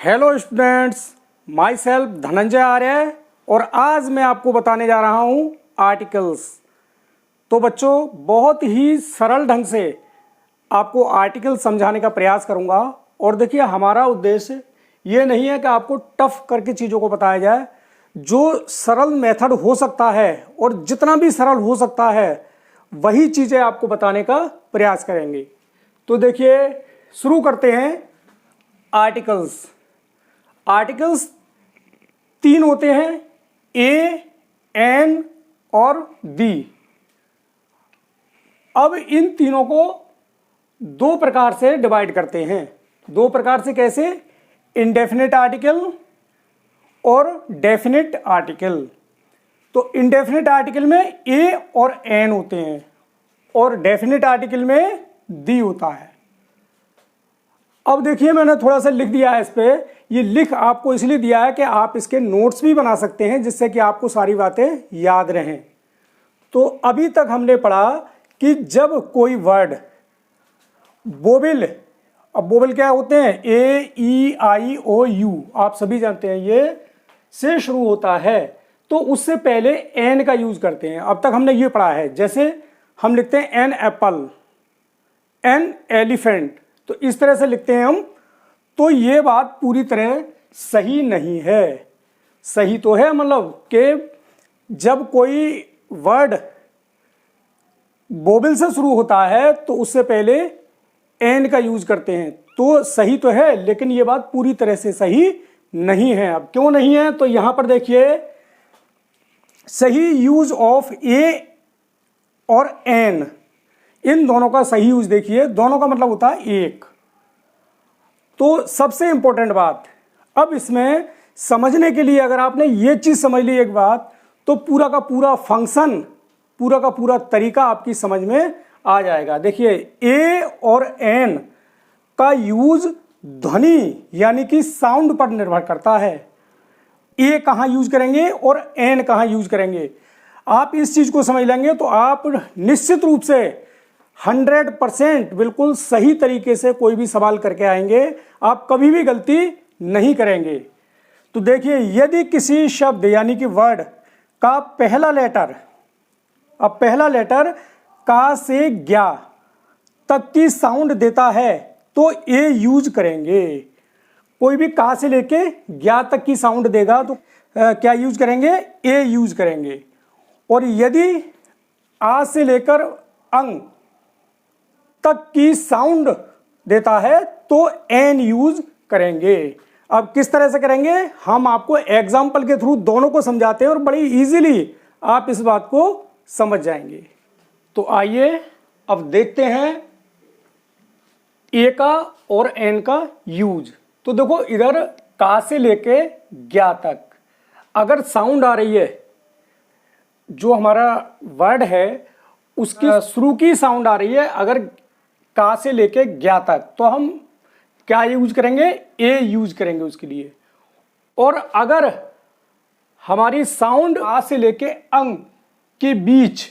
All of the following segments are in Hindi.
Hello students, myself Dhananjay Arya और आज मैं आपको बताने जा रहा हूँ आर्टिकल्स। तो बच्चों, बहुत ही सरल ढंग से आपको आर्टिकल समझाने का प्रयास करूँगा। और देखिए, हमारा उद्देश्य ये नहीं है कि आपको टफ करके चीज़ों को बताया जाए। जो सरल मेथड हो सकता है और जितना भी सरल हो सकता है वही चीज़ें आपको बताने का प्रयास करेंगे। तो देखिए, शुरू करते हैं। आर्टिकल्स तीन होते हैं, ए, एन और दी। अब इन तीनों को दो प्रकार से डिवाइड करते हैं। दो प्रकार से कैसे? इंडेफिनिट आर्टिकल और डेफिनिट आर्टिकल। तो इंडेफिनिट आर्टिकल में ए और एन होते हैं और डेफिनिट आर्टिकल में दी होता है। अब देखिए, मैंने थोड़ा सा लिख दिया है इस पे। ये लिख आपको इसलिए दिया है कि आप इसके नोट्स भी बना सकते हैं, जिससे कि आपको सारी बातें याद रहें। तो अभी तक हमने पढ़ा कि जब कोई वर्ड वोवेल, अब वोवेल क्या होते हैं? ए, ई, आई, ओ, यू, आप सभी जानते हैं, ये से शुरू होता है। तो उससे पहले एन का यूज करते हैं। अब तक हमने ये पढ़ा है। जैसे हम लिखते हैं एन एप्पल, एन एलिफेंट, तो इस तरह से लिखते हैं हम। तो ये बात पूरी तरह सही नहीं है। सही तो है, मतलब कि जब कोई वर्ड वोवेल से शुरू होता है तो उससे पहले एन का यूज करते हैं। तो सही तो है, लेकिन ये बात पूरी तरह से सही नहीं है। अब क्यों नहीं है? तो यहां पर देखिए, सही यूज ऑफ ए और एन, इन दोनों का सही यूज देखिए। दोनों का मतलब होता है एक। तो सबसे इंपॉर्टेंट बात, अब इसमें समझने के लिए अगर आपने ये चीज समझ ली एक बात, तो पूरा का पूरा फंक्शन, पूरा का पूरा तरीका आपकी समझ में आ जाएगा। देखिए, ए और एन का यूज ध्वनि यानी कि साउंड पर निर्भर करता है। ए कहाँ यूज करेंगे और एन कहाँ यूज करेंगे। आप इस चीज को समझ लेंगे तो आप निश्चित रूप से 100% बिल्कुल सही तरीके से कोई भी सवाल करके आएंगे। आप कभी भी गलती नहीं करेंगे। तो देखिए, यदि किसी शब्द यानी कि वर्ड का पहला लेटर, अब पहला लेटर का से ग्या तक की साउंड देता है तो ए यूज करेंगे। कोई भी का से लेके ग्या तक की साउंड देगा तो क्या यूज करेंगे? ए यूज करेंगे। और यदि आ से लेकर अंग तक की साउंड देता है तो एन यूज करेंगे। अब किस तरह से करेंगे, हम आपको एग्जाम्पल के थ्रू दोनों को समझाते हैं और बड़ी इजीली आप इस बात को समझ जाएंगे। तो आइए अब देखते हैं ए का और एन का यूज। तो देखो, इधर का से लेके ग्या तक अगर साउंड आ रही है, जो हमारा वर्ड है उसकी शुरू की साउंड आ रही है अगर का से लेके ग्या तक, तो हम क्या यूज करेंगे? ए यूज करेंगे उसके लिए। और अगर हमारी साउंड आ से लेके अंग के बीच,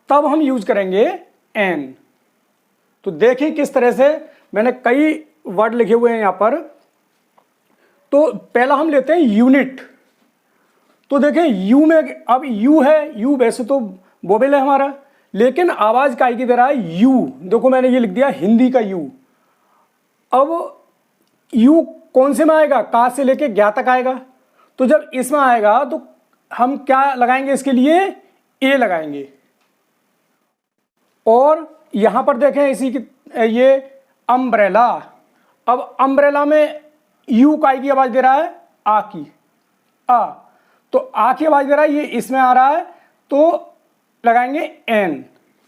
तब हम यूज करेंगे एन। तो देखिए किस तरह से मैंने कई वर्ड लिखे हुए हैं यहां पर। तो पहला हम लेते हैं यूनिट। तो देखें, यू में, अब यू है, यू वैसे तो वोवेल है हमारा, लेकिन आवाज काय की दे रहा है? यू। देखो, मैंने ये लिख दिया हिंदी का यू। अब यू कौन से में आएगा? का से लेके ग्या तक आएगा। तो जब इसमें आएगा तो हम क्या लगाएंगे इसके लिए? ए लगाएंगे। और यहां पर देखें इसी की, ये अम्ब्रेला। अब अम्ब्रेला में यू काय की आवाज दे रहा है? आ की, आ। तो आ की आवाज दे रहा है, ये इसमें आ रहा है, तो लगाएंगे एन।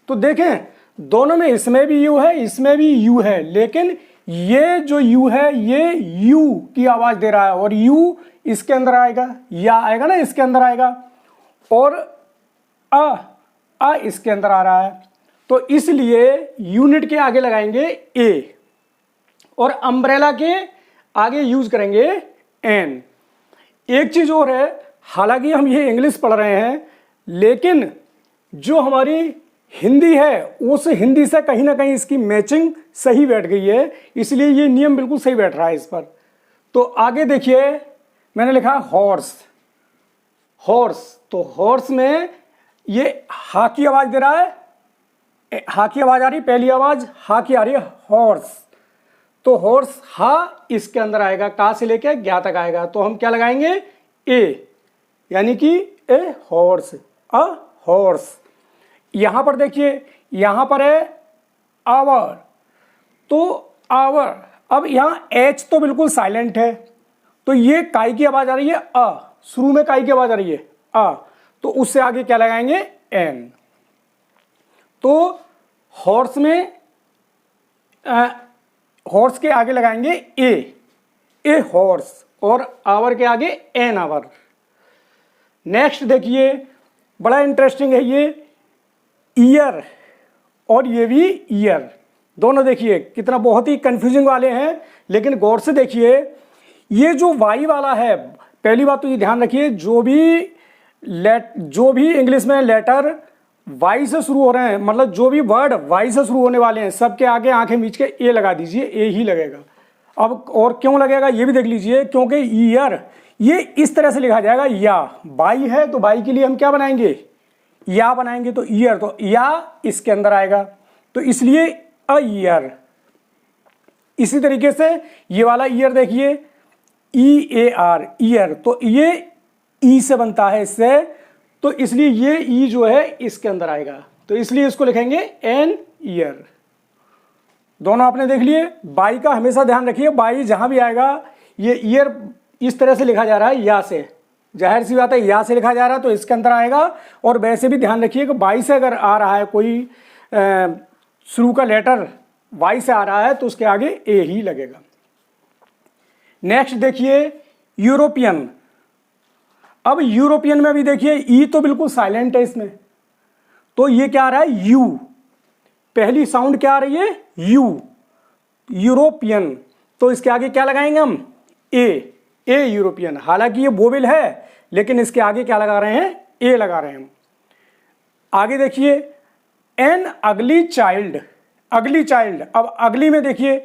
तो देखें, दोनों में, इसमें भी यू है, इसमें भी यू है, लेकिन ये जो यू है ये यू की आवाज दे रहा है और यू इसके अंदर आएगा, या आएगा ना, इसके अंदर आएगा। और आ इसके अंदर आ रहा है, तो इसलिए यूनिट के आगे लगाएंगे ए और अम्ब्रेला के आगे यूज करेंगे एन। एक चीज और है, हालांकि हम ये इंग्लिश पढ़ रहे हैं, लेकिन जो हमारी हिंदी है उस हिंदी से कहीं ना कहीं इसकी मैचिंग सही बैठ गई है, इसलिए ये नियम बिल्कुल सही बैठ रहा है इस पर। तो आगे देखिए मैंने लिखा हॉर्स, हॉर्स, तो हॉर्स में ये हा की आवाज दे रहा है, हा की आवाज आ रही, पहली आवाज हा की आ रही है, हॉर्स। तो हॉर्स हा इसके अंदर आएगा, का से लेके ज्ञा तक आएगा, तो हम क्या लगाएंगे, ए, यानी कि ए हॉर्स, अ हॉर्स। यहां पर देखिए यहां पर है आवर, तो आवर, अब यहां एच तो बिल्कुल साइलेंट है, तो ये काई की आवाज आ रही है अ, शुरू में काई की आवाज आ रही है अ, तो उससे आगे क्या लगाएंगे, एन। तो हॉर्स में हॉर्स के आगे लगाएंगे ए हॉर्स, और आवर के आगे एन आवर। नेक्स्ट देखिए बड़ा इंटरेस्टिंग है ये, ईयर और ये भी ईयर, दोनों देखिए कितना बहुत ही कंफ्यूजिंग वाले हैं, लेकिन गौर से देखिए ये जो वाई वाला है, पहली बात तो ये ध्यान रखिए जो भी इंग्लिश में लेटर वाई से शुरू हो रहे हैं, मतलब जो भी वर्ड वाई से शुरू होने वाले हैं, सबके आगे आंखें मीच के ए लगा दीजिए, ए ही लगेगा। अब और क्यों लगेगा ये भी देख लीजिए, क्योंकि ईयर ये इस तरह से लिखा जाएगा, या बाई है तो बाई के लिए हम क्या बनाएंगे, या बनाएंगे, तो ईयर, तो या इसके अंदर आएगा, तो इसलिए अ ईयर। इसी तरीके से ये वाला ईयर देखिए, ई ए आर, ईयर, तो ये ई से बनता है इससे, तो इसलिए ये ई जो है इसके अंदर आएगा, तो इसलिए इसको लिखेंगे एन ईयर। दोनों आपने देख लिए। बाई का हमेशा ध्यान रखिए, बाई जहां भी आएगा, ये ईयर इस तरह से लिखा जा रहा है या से, जाहिर सी बात है या से लिखा जा रहा है तो इसके अंदर आएगा। और वैसे भी ध्यान रखिए कि बाई से अगर आ रहा है कोई शुरू का लेटर वाई से आ रहा है तो उसके आगे ए ही लगेगा। नेक्स्ट देखिए यूरोपियन। अब यूरोपियन में भी देखिए ई तो बिल्कुल साइलेंट है इसमें, तो ये क्या आ रहा है, यू, पहली साउंड क्या आ रही है, यू, यूरोपियन, तो इसके आगे क्या लगाएंगे हम, ए यूरोपियन। हालांकि ये वोवेल है लेकिन इसके आगे क्या लगा रहे हैं, ए लगा रहे हैं हम। आगे देखिए एन अगली चाइल्ड, अगली चाइल्ड। अब अगली में देखिए,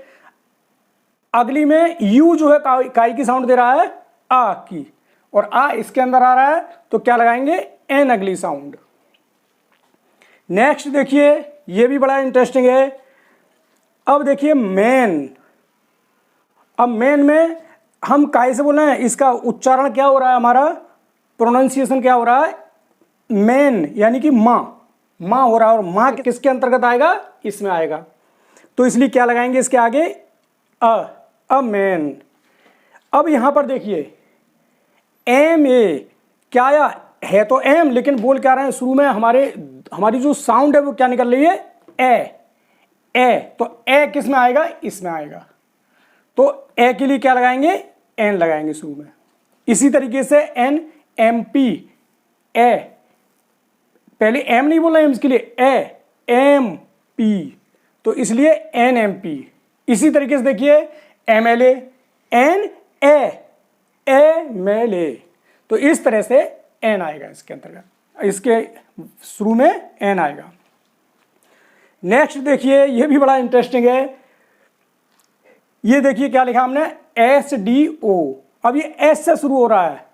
अगली में यू जो है काई की साउंड दे रहा है आ की, और आ इसके अंदर आ रहा है तो क्या लगाएंगे, एन अगली साउंड। नेक्स्ट देखिए ये भी बड़ा इंटरेस्टिंग है। अब देखिए मैन, अब मैन में हम काई से बोल रहे हैं, इसका उच्चारण क्या हो रहा है, हमारा प्रोनाउंसिएशन क्या हो रहा है, मैन, यानी कि माँ, माँ हो रहा है, और माँ किसके अंतर्गत आएगा, इसमें आएगा, तो इसलिए क्या लगाएंगे इसके आगे, अ मैन। अब यहां पर देखिए एम ए, क्या आया है तो एम, लेकिन बोल क्या रहे हैं, शुरू में हमारी जो साउंड है वो क्या निकल रही है, ए, तो ए किस में आएगा, इसमें आएगा, तो ए के लिए क्या लगाएंगे, एन लगाएंगे शुरू में। इसी तरीके से एन एम पी, ए, पहले एम नहीं बोलना है इसके लिए, एम पी, तो इसलिए एन एम पी। इसी तरीके से देखिए M L N M L A, तो इस तरह से एन आएगा इसके अंतर्गत, इसके शुरू में एन आएगा। नेक्स्ट देखिए ये भी बड़ा इंटरेस्टिंग है, ये देखिए क्या लिखा हमने, एस डी ओ। अब ये एस से शुरू हो रहा है,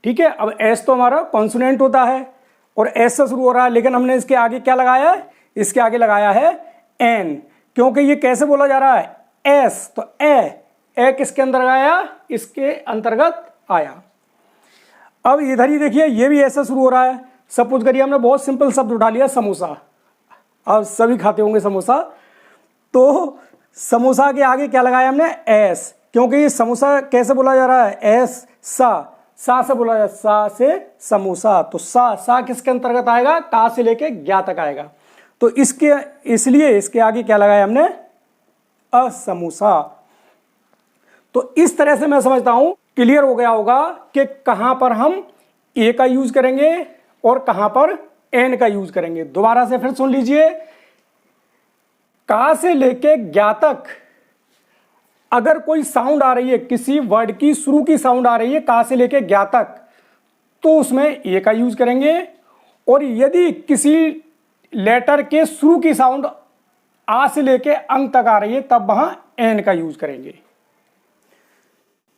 ठीक है, अब एस तो हमारा कॉन्सोनेंट होता है और एस से शुरू हो रहा है, लेकिन हमने इसके आगे क्या लगाया है, इसके आगे लगाया है एन, क्योंकि ये कैसे बोला जा रहा है, एस, तो ए किसके अंदर आया, इसके अंतर्गत आया। अब इधर ही देखिए ये भी ऐसा शुरू हो रहा है। सपोज करिए हमने बहुत सिंपल शब्द उठा लिया, समोसा, अब सभी खाते होंगे समोसा, तो समोसा के आगे क्या लगाया हमने, एस, क्योंकि ये समोसा कैसे बोला जा रहा है, एस, सा से बोला जाए, सा से समोसा, तो सा किसके अंतर्गत आएगा, का से लेके ज्ञा तक आएगा, तो इसलिए इसके आगे क्या लगाया हमने, असमोसा। तो इस तरह से मैं समझता हूं क्लियर हो गया होगा कि कहां पर हम ए का यूज करेंगे और कहां पर एन का यूज करेंगे। दोबारा से फिर सुन लीजिए, का से लेके ज्ञा तक अगर कोई साउंड आ रही है, किसी वर्ड की शुरू की साउंड आ रही है का से लेके ज्ञा तक, तो उसमें ए का यूज करेंगे, और यदि किसी लेटर के शुरू की साउंड आ से लेके अंत तक आ रही है तब वहां एन का यूज करेंगे।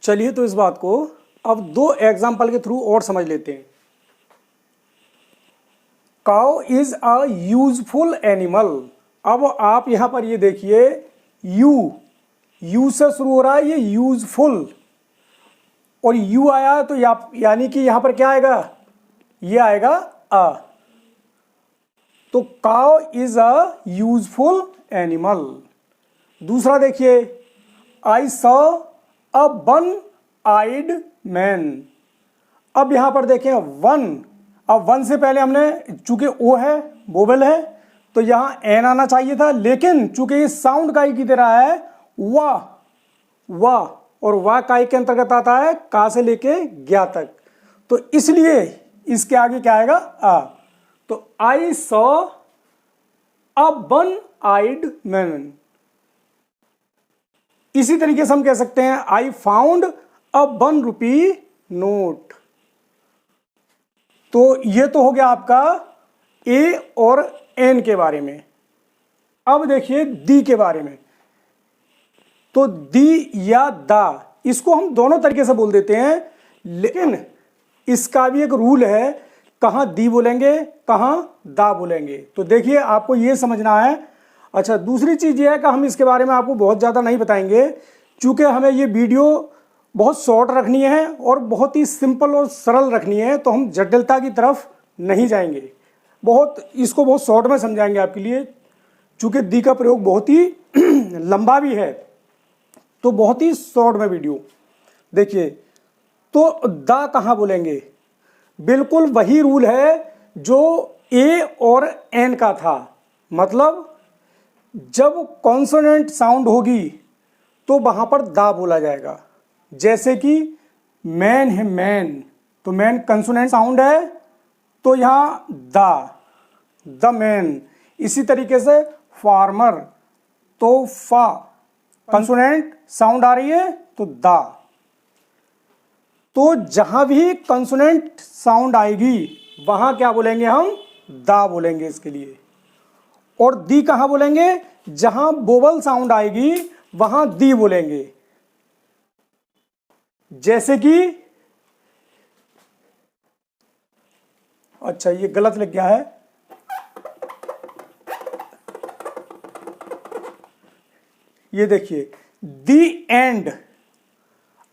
चलिए तो इस बात को अब दो एग्जाम्पल के थ्रू और समझ लेते हैं। Cow is a useful animal. अब आप यहां पर ये देखिए, यू से शुरू हो रहा है, ये यूजफुल, और यू आया तो यानी कि यहां पर क्या आएगा, ये आएगा अ। तो cow is a useful animal. दूसरा देखिए, I saw a one eyed man. अब यहां पर देखें वन, अब वन से पहले हमने, चूंकि ओ है, वोवेल है, तो यहां एन आना चाहिए था, लेकिन चूंकि ये साउंड काई की तरह है, वाह, और वाह काई के अंतर्गत आता है का से लेके ज्ञा तक, तो इसलिए इसके आगे क्या आएगा, आ। तो I saw a one eyed man. इसी तरीके से हम कह सकते हैं आई फाउंड अ ₹1 नोट। तो ये तो हो गया आपका ए और एन के बारे में। अब देखिए दी के बारे में। तो दी या दा, इसको हम दोनों तरीके से बोल देते हैं, लेकिन इसका भी एक रूल है, कहां दी बोलेंगे कहां दा बोलेंगे। तो देखिए आपको ये समझना है। अच्छा, दूसरी चीज ये है कि हम इसके बारे में आपको बहुत ज़्यादा नहीं बताएंगे, चूंकि हमें ये वीडियो बहुत शॉर्ट रखनी है और बहुत ही सिंपल और सरल रखनी है, तो हम जटिलता की तरफ नहीं जाएंगे, इसको बहुत शॉर्ट में समझाएंगे आपके लिए। चूंकि दी का प्रयोग बहुत ही लंबा भी है, तो बहुत ही शॉर्ट में वीडियो देखिए। तो दा कहाँ बोलेंगे, बिल्कुल वही रूल है जो ए और एन का था। मतलब जब कॉन्सोनेंट साउंड होगी तो वहां पर दा बोला जाएगा। जैसे कि मैन है, मैन, तो मैन कंसोनेंट साउंड है, तो यहां द मैन। इसी तरीके से फार्मर, तो फा कंसोनेंट साउंड आ रही है तो दा। तो जहां भी कंसोनेंट साउंड आएगी वहां क्या बोलेंगे, हम दा बोलेंगे इसके लिए। और दी कहां बोलेंगे, जहां वोवल साउंड आएगी वहां दी बोलेंगे। जैसे कि, अच्छा ये गलत लिख गया है, ये देखिए दी एंड।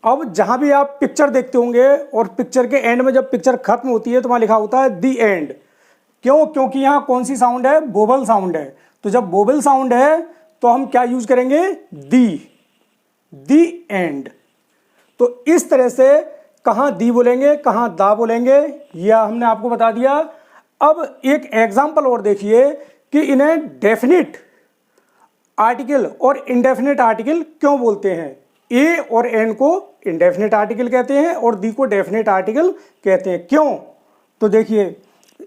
अब जहां भी आप पिक्चर देखते होंगे और पिक्चर के एंड में जब पिक्चर खत्म होती है तो वहां लिखा होता है दी एंड। क्यों, क्योंकि यहां कौन सी साउंड है, वोवल साउंड है। तो जब वोवल साउंड है तो हम क्या यूज करेंगे, दी एंड। तो इस तरह से कहां दी बोलेंगे कहां दा बोलेंगे, यह हमने आपको बता दिया। अब एक एग्जांपल और देखिए कि इन्हें डेफिनिट आर्टिकल और इंडेफिनिट आर्टिकल क्यों बोलते हैं। ए और एन को इंडेफिनिट आर्टिकल कहते हैं और दी को डेफिनिट आर्टिकल कहते हैं। क्यों, तो देखिए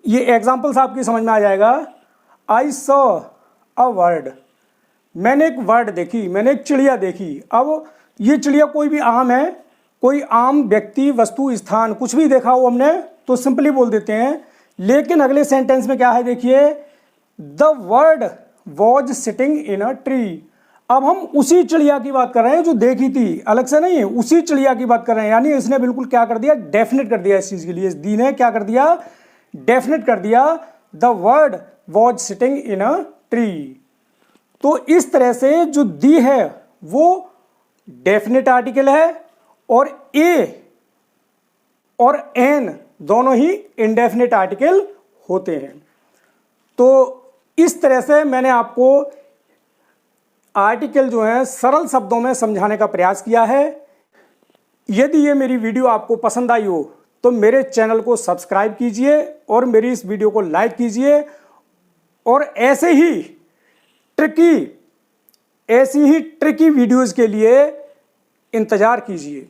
ये एग्जांपल्स आपकी समझ में आ जाएगा। आई सॉ अ वर्ड, मैंने एक वर्ड देखी, मैंने एक चिड़िया देखी। अब ये चिड़िया कोई भी आम है, कोई आम व्यक्ति, वस्तु, स्थान, कुछ भी देखा हो हमने तो सिंपली बोल देते हैं। लेकिन अगले सेंटेंस में क्या है देखिए, the word was sitting in a tree. अब हम उसी चिड़िया की बात कर रहे हैं जो देखी थी, अलग से नहीं है, उसी चिड़िया की बात कर रहे हैं। यानी इसने बिल्कुल क्या कर दिया, डेफिनेट कर दिया इस चीज के लिए। इस दी ने क्या कर दिया, डेफिनेट कर दिया, the word was sitting in a tree. तो इस तरह से जो दी है वो डेफिनेट आर्टिकल है और ए और एन दोनों ही इंडेफिनेट आर्टिकल होते हैं। तो इस तरह से मैंने आपको आर्टिकल जो है सरल शब्दों में समझाने का प्रयास किया है। यदि ये मेरी वीडियो आपको पसंद आई हो तो मेरे चैनल को सब्सक्राइब कीजिए और मेरी इस वीडियो को लाइक कीजिए और ऐसी ही ट्रिकी वीडियोस के लिए इंतजार कीजिए।